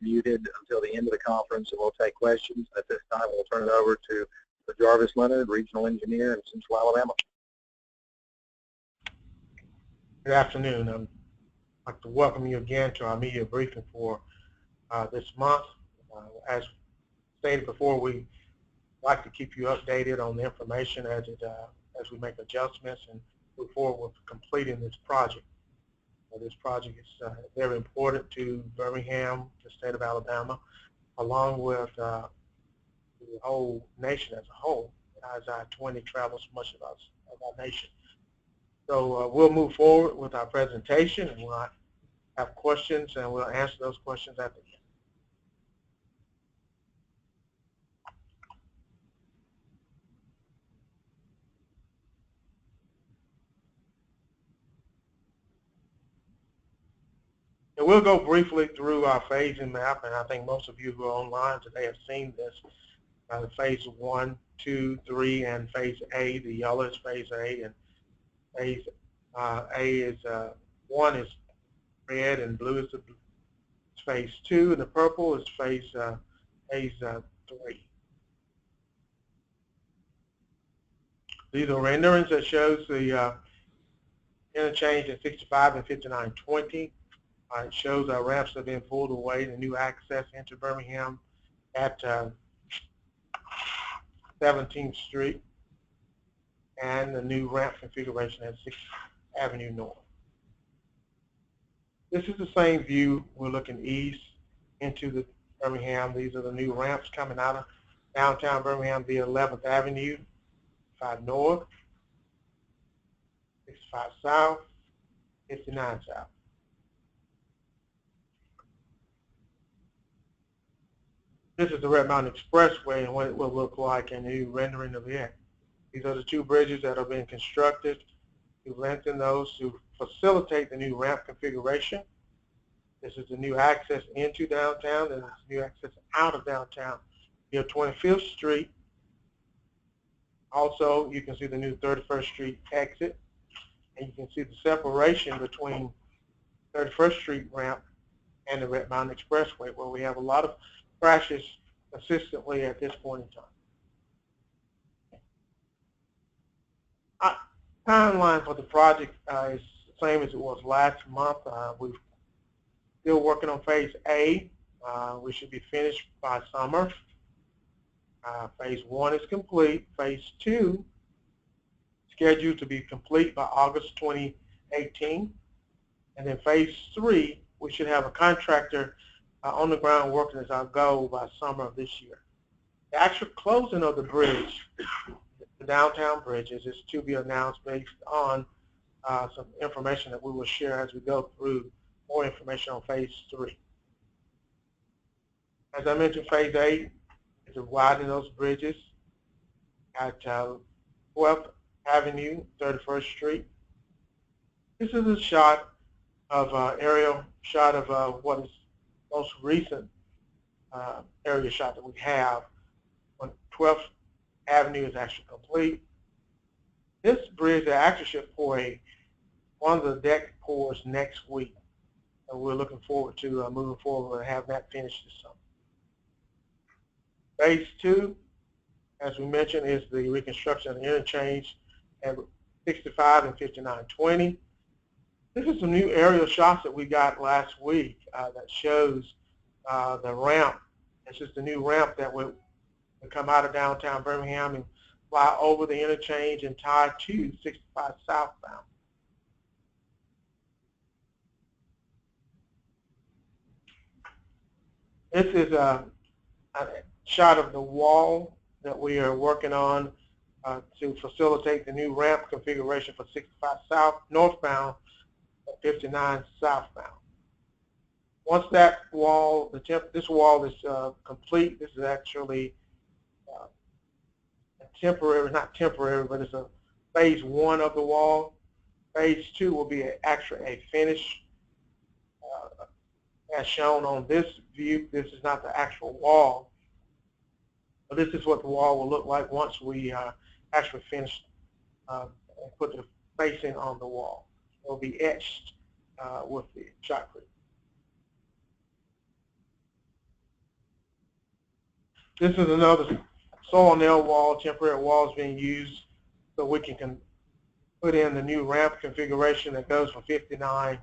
muted until the end of the conference, and we'll take questions. At this time, we'll turn it over to Jarvis Leonard, Regional Engineer in Central Alabama. Good afternoon. I'd like to welcome you again to our media briefing for this month. As stated before, we like to keep you updated on the information as we make adjustments and move forward with completing this project. This project is very important to Birmingham, the state of Alabama, along with the whole nation as a whole, as I-20 travels much of our nation. So we'll move forward with our presentation, and we'll have questions, and we'll answer those questions at the end. And we'll go briefly through our phasing map, and I think most of you who are online today have seen this. The phase 1, 2, 3, and phase A. The yellow is phase A, and phase A is 1 is red, and blue is phase 2, and the purple is phase 3. These are renderings that shows the interchange at 65 and 5920. It shows our ramps have been pulled away, the new access into Birmingham at 17th Street, and the new ramp configuration at 6th Avenue North. This is the same view. We're looking east into the Birmingham. These are the new ramps coming out of downtown Birmingham via 11th Avenue, 5 North, 65 South, 59 South. This is the Red Mountain Expressway and what it will look like in a new rendering of it. These are the 2 bridges that are being constructed to lengthen those to facilitate the new ramp configuration. This is the new access into downtown, and this is new access out of downtown via 25th Street. Also, you can see the new 31st Street exit, and you can see the separation between 31st Street ramp and the Red Mountain Expressway, where we have a lot of crashes consistently at this point in time. Timeline for the project is the same as it was last month. We're still working on phase A. We should be finished by summer. Phase 1 is complete. Phase 2 scheduled to be complete by August 2018. And then phase 3, we should have a contractor on the ground working as our goal by summer of this year. The actual closing of the bridge, the downtown bridges, is to be announced based on some information that we will share as we go through more information on phase 3. As I mentioned, phase 8 is to widen those bridges at 12th Avenue, 31st Street. This is a shot of aerial shot of what is most recent area shot that we have when 12th Avenue is actually complete. This bridge actually should pour one of the deck pours next week, and we're looking forward to moving forward and having that finished this summer. Phase 2, as we mentioned, is the reconstruction of the interchange at 65 and 5920. This is some new aerial shots that we got last week that shows the ramp. This is the new ramp that will come out of downtown Birmingham and fly over the interchange and tie to 65 southbound. This is a shot of the wall that we are working on to facilitate the new ramp configuration for 65 south northbound, 59 southbound. Once that wall, this wall is complete, this is actually a temporary, not temporary, but it's a phase 1 of the wall. Phase 2 will be actually a finish as shown on this view. This is not the actual wall, but this is what the wall will look like once we actually finish and put the facing on the wall. It will be etched with the shotcrete. This is another soil nail wall, temporary walls being used so we can put in the new ramp configuration that goes from 59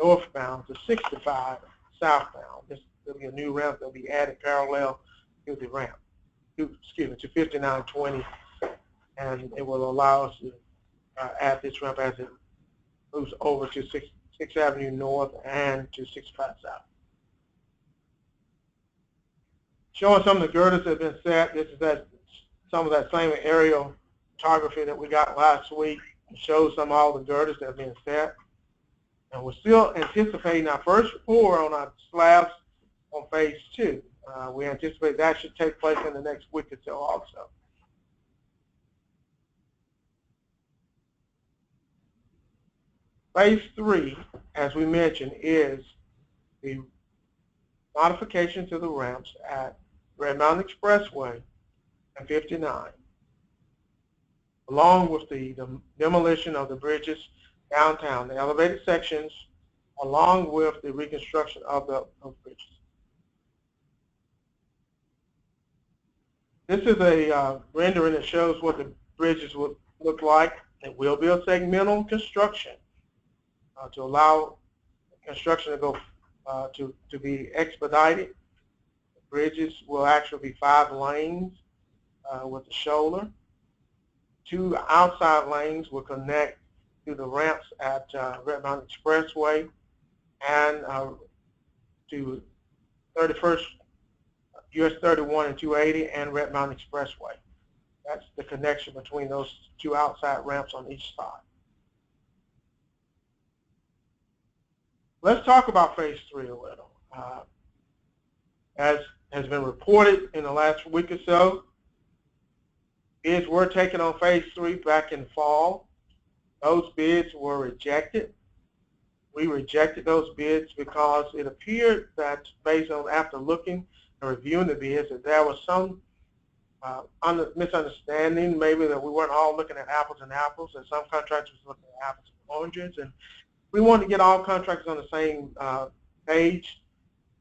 northbound to 65 southbound. This will be a new ramp that will be added parallel to the ramp, to 5920, and it will allow us to add this ramp as it moves over to 6th Avenue North and to 65 South. Showing some of the girders that have been set. This is some of that same aerial photography that we got last week. It shows some of all the girders that have been set. And we're still anticipating our first pour on our slabs on phase 2. We anticipate that should take place in the next week or so also. Phase 3, as we mentioned, is the modification to the ramps at Red Mountain Expressway and 59, along with the demolition of the bridges downtown, the elevated sections, along with the reconstruction of the bridges. This is a rendering that shows what the bridges would look like. It will be a segmental construction to allow construction to go to be expedited. The bridges will actually be 5 lanes with the shoulder. 2 outside lanes will connect to the ramps at Red Mountain Expressway and to 31st US 31 and 280 and Red Mountain Expressway. That's the connection between those 2 outside ramps on each side. Let's talk about phase 3 a little. As has been reported in the last week or so, bids were taken on phase 3 back in fall. Those bids were rejected. We rejected those bids because it appeared that, based on after looking and reviewing the bids, that there was some misunderstanding, maybe that we weren't all looking at apples and apples, and some contractors were looking at apples and oranges, and we wanted to get all contractors on the same page,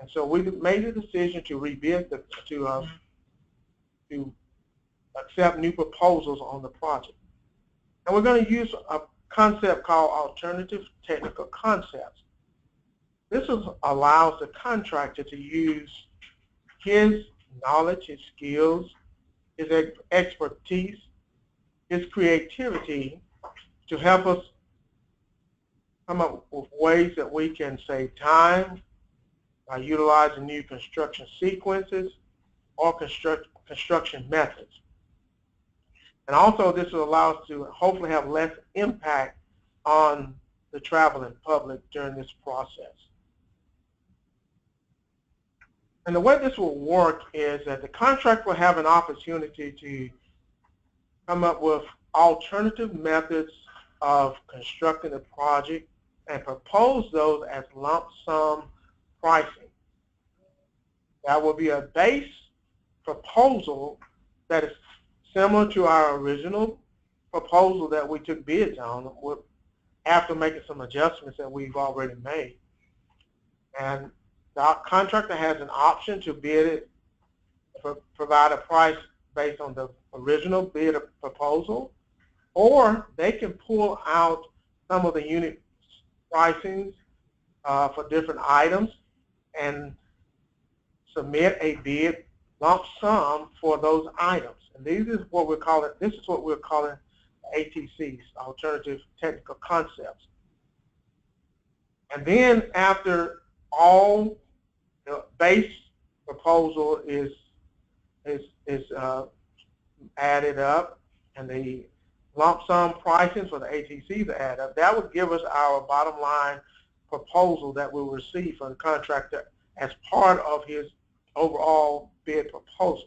and so we made the decision to rebid, to accept new proposals on the project. And we're going to use a concept called alternative technical concepts. This allows the contractor to use his knowledge, his skills, his expertise, his creativity to help us come up with ways that we can save time by utilizing new construction sequences or construction methods. And also this will allow us to hopefully have less impact on the traveling public during this process. And the way this will work is that the contractor will have an opportunity to come up with alternative methods of constructing the project and propose those as lump sum pricing. That will be a base proposal that is similar to our original proposal that we took bids on after making some adjustments that we've already made. And the contractor has an option to bid it, provide a price based on the original bid proposal, or they can pull out some of the unit pricings for different items and submit a bid lump sum for those items. And this is what we're calling ATCs, alternative technical concepts. And then after all the base proposal is added up and the lump sum pricing for the ATCs are added up, that would give us our bottom line proposal that we'll receive from the contractor as part of his overall bid proposal.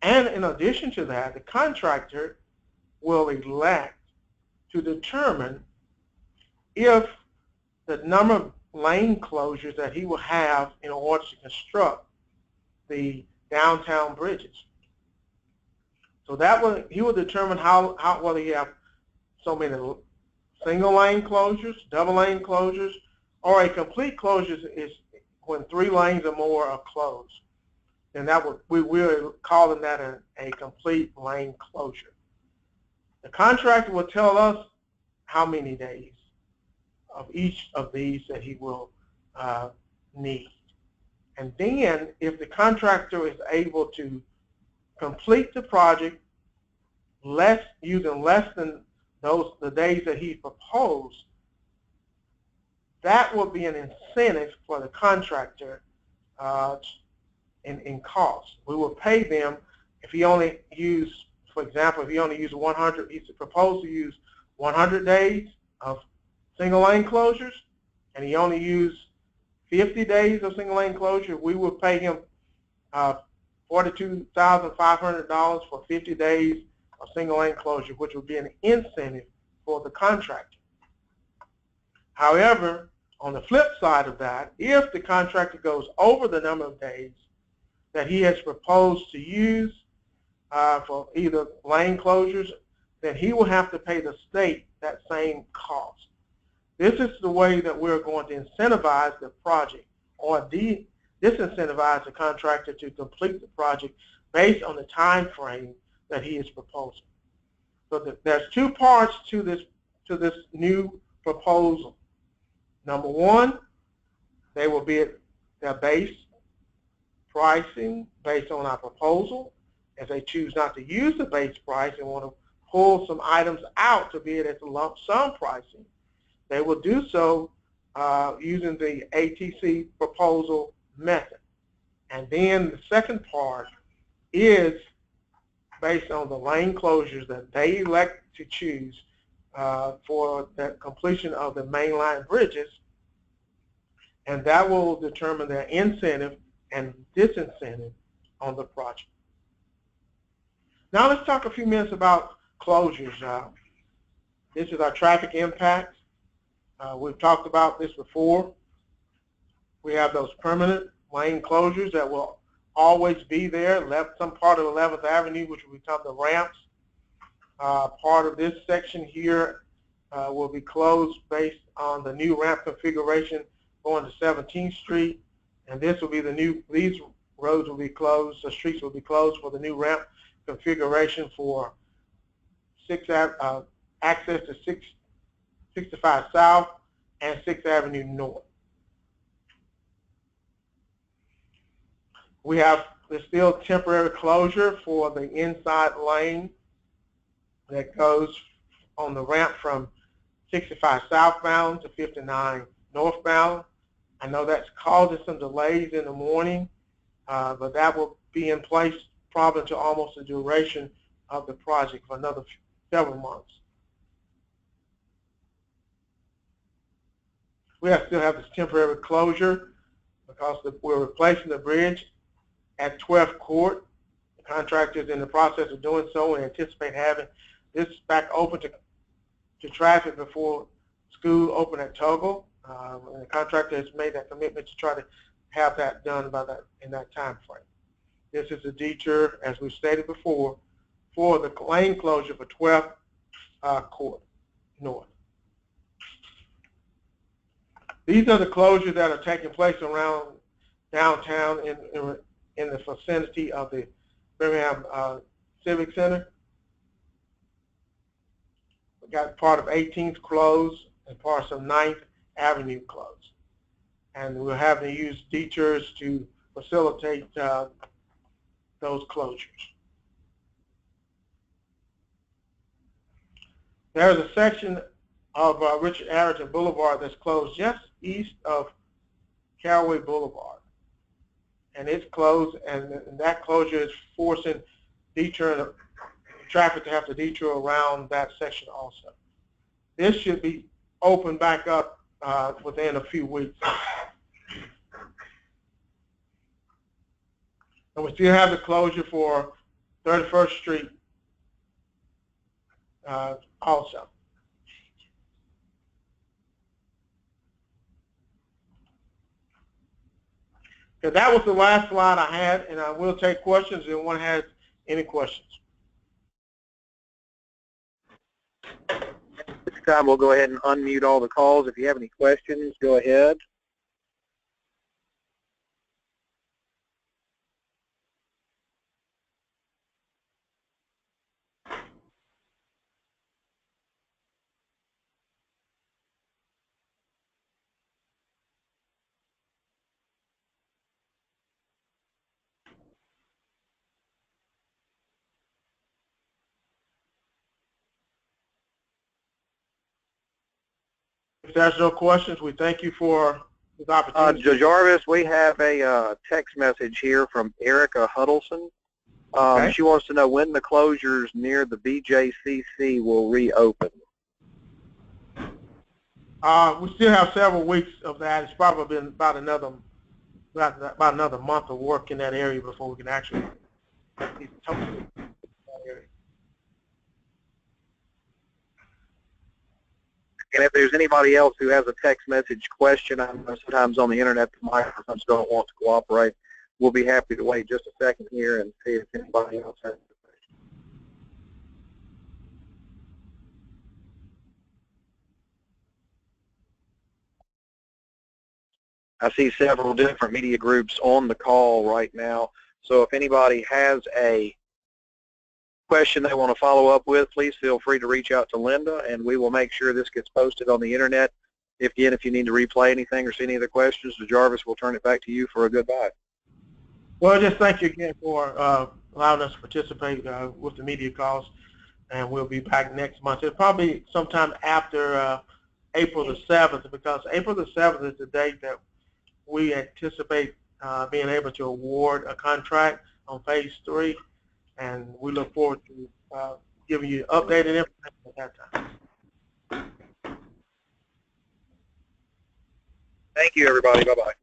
And in addition to that, the contractor will elect to determine if the number of lane closures that he will have in order to construct the downtown bridges. So that he will determine whether he have so many single lane closures, double lane closures, or a complete closure is when 3 lanes or more are closed. then we're calling that a complete lane closure. The contractor will tell us how many days of each of these that he will need. And then if the contractor is able to complete the project using less than the days that he proposed, that will be an incentive for the contractor in cost. We will pay them if he only used, for example, if he only used 100, he's proposed to use 100 days of single lane closures, and he only used 50 days of single lane closure, we will pay him $42,500 for 50 days of single lane closure, which would be an incentive for the contractor. However, on the flip side of that, if the contractor goes over the number of days that he has proposed to use for either lane closures, then he will have to pay the state that same cost. This is the way that we're going to incentivize the project, or disincentivize the contractor to complete the project based on the time frame that he is proposing. So there's two parts to this new proposal. Number one, they will be at their base pricing based on our proposal. If they choose not to use the base price and want to pull some items out to be it at the lump sum pricing, they will do so using the ATC proposal method. And then the second part is based on the lane closures that they elect to choose for the completion of the mainline bridges, and that will determine their incentive and disincentive on the project. Now let's talk a few minutes about closures. This is our traffic impact. We've talked about this before. We have those permanent lane closures that will always be there. Some part of 11th Avenue, which will become the ramps. Part of this section here will be closed based on the new ramp configuration going to 17th Street. And this will be these roads will be closed, the streets will be closed for the new ramp configuration for access to 65 South and 6th Avenue North. We have the still temporary closure for the inside lane that goes on the ramp from 65 southbound to 59 northbound. I know that's causing some delays in the morning, but that will be in place probably to almost the duration of the project for another several months. We still have this temporary closure because we're replacing the bridge at 12th Court. The contractor is in the process of doing so and anticipate having this back open to traffic before school open at Toggle. And the contractor has made that commitment to try to have that done in that time frame. This is a detour, as we stated before, for the lane closure for 12th Court North. These are the closures that are taking place around downtown in the vicinity of the Birmingham Civic Center. We got part of 18th closed and parts of 9th Avenue closed. And we're having to use detours to facilitate those closures. There's a section of Richard Arrington Boulevard that's closed just east of Caraway Boulevard. And it's closed, and that closure is forcing traffic to have to detour around that section also. This should be opened back up within a few weeks. And we still have the closure for 31st Street also. So that was the last slide I had, and I will take questions if anyone has any questions. This time we'll go ahead and unmute all the calls. If you have any questions, go ahead. If there's no questions, we thank you for this opportunity. Jarvis, we have a text message here from Erica Huddleston. Okay. She wants to know when the closures near the BJCC will reopen. We still have several weeks of that. It's probably been about another month of work in that area before we can actually be totally in that area. And if there's anybody else who has a text message question, I know sometimes on the internet the microphones don't want to cooperate. We'll be happy to wait just a second here and see if anybody else has a question. I see several different media groups on the call right now. So if anybody has a question they want to follow up with, please feel free to reach out to Linda, and we will make sure this gets posted on the internet. If you need to replay anything or see any other questions, Jarvis, we'll turn it back to you for a goodbye. Well, just thank you again for allowing us to participate with the media calls, and we'll be back next month. It'll probably sometime after April the 7th, because April the 7th is the date that we anticipate being able to award a contract on phase 3, and we look forward to giving you updated information at that time. Thank you, everybody. Bye-bye.